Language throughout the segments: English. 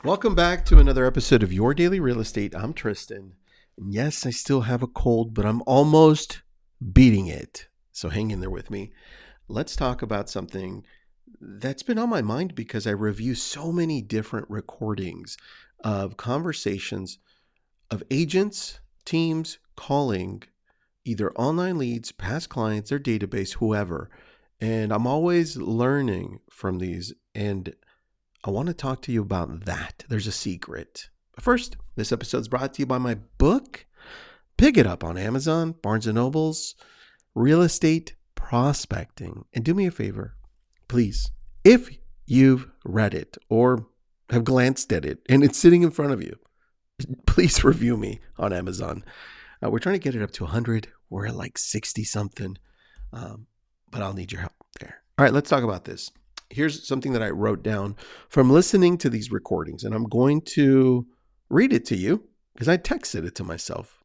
Welcome back to another episode of Your Daily Real Estate. I'm Tristan. And yes, I still have a cold, but I'm almost beating it. So hang in there with me. Let's talk about something that's been on my mind because I review so many different recordings of conversations of agents, teams calling either online leads, past clients, their database, whoever. And I'm always learning from these. And I want to talk to you about that. There's a secret. But first, this episode is brought to you by my book. Pick it up on Amazon, Barnes & Nobles, Real Estate Prospecting. And do me a favor, please. If you've read it or have glanced at it and it's sitting in front of you, please review me on Amazon. We're trying to get it up to 100. We're at like 60 something, but I'll need your help there. All right, let's talk about this. Here's something that I wrote down from listening to these recordings, and I'm going to read it to you because I texted it to myself.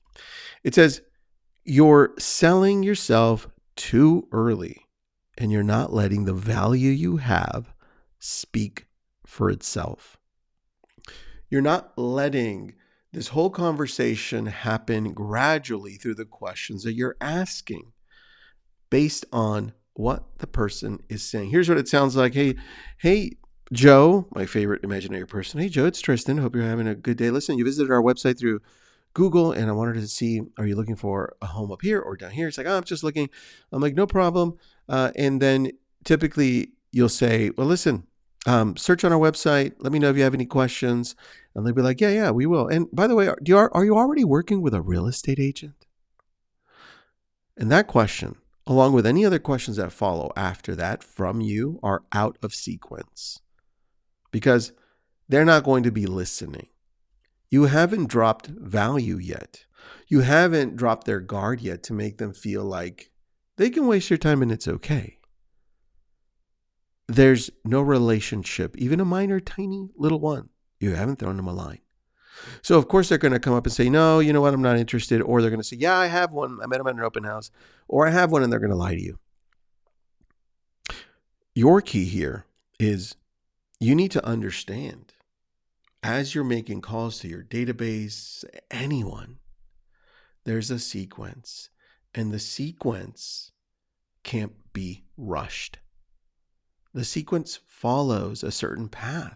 It says, you're selling yourself too early, and you're not letting the value you have speak for itself. You're not letting this whole conversation happen gradually through the questions that you're asking based on what the person is saying. Here's what it sounds like. Hey, Joe, my favorite imaginary person. Hey, Joe, it's Tristan. Hope you're having a good day. Listen, you visited our website through Google, and I wanted to see, are you looking for a home up here or down here? It's like, I'm just looking. I'm like, no problem. And then typically you'll say, well, listen, search on our website. Let me know if you have any questions. And they'll be like, yeah, we will. And by the way, are you already working with a real estate agent? And that question, along with any other questions that follow after that from you, are out of sequence because they're not going to be listening. You haven't dropped value yet. You haven't dropped their guard yet to make them feel like they can waste your time and it's okay. There's no relationship, even a minor, tiny little one. You haven't thrown them a line. So, of course, they're going to come up and say, no, you know what, I'm not interested. Or they're going to say, yeah, I have one. I met him at an open house. Or I have one, and they're going to lie to you. Your key here is you need to understand as you're making calls to your database, anyone, there's a sequence. And the sequence can't be rushed. The sequence follows a certain path.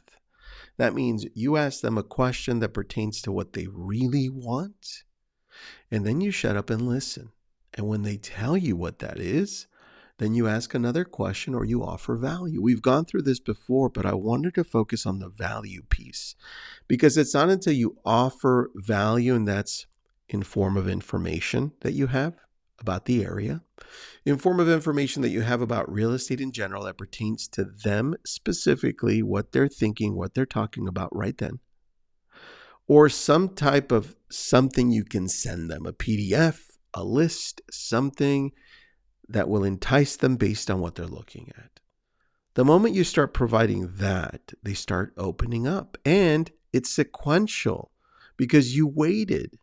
That means you ask them a question that pertains to what they really want, and then you shut up and listen. And when they tell you what that is, then you ask another question or you offer value. We've gone through this before, but I wanted to focus on the value piece because it's not until you offer value, and that's in form of information that you have about the area, in form of information that you have about real estate in general that pertains to them specifically, what they're thinking, what they're talking about right then, or some type of something you can send them, a PDF, a list, something that will entice them based on what they're looking at. The moment you start providing that, they start opening up, and it's sequential because you waited.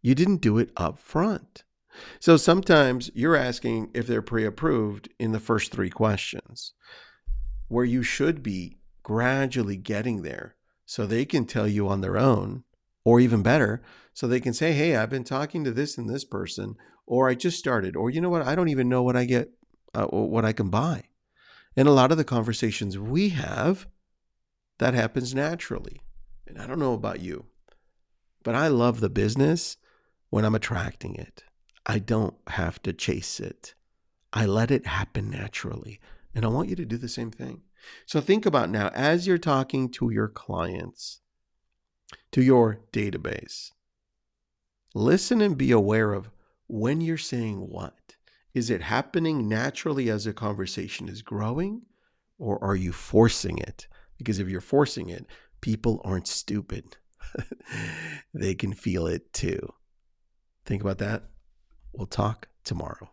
You didn't do it up front. So sometimes you're asking if they're pre-approved in the first 3 questions, where you should be gradually getting there so they can tell you on their own, or even better, so they can say, hey, I've been talking to this and this person, or I just started, or you know what, I don't even know what I get, what I can buy. And a lot of the conversations we have, that happens naturally. And I don't know about you, but I love the business when I'm attracting it. I don't have to chase it. I let it happen naturally. And I want you to do the same thing. So think about now, as you're talking to your clients, to your database, listen and be aware of when you're saying what. Is it happening naturally as a conversation is growing, or are you forcing it? Because if you're forcing it, people aren't stupid. They can feel it too. Think about that. We'll talk tomorrow.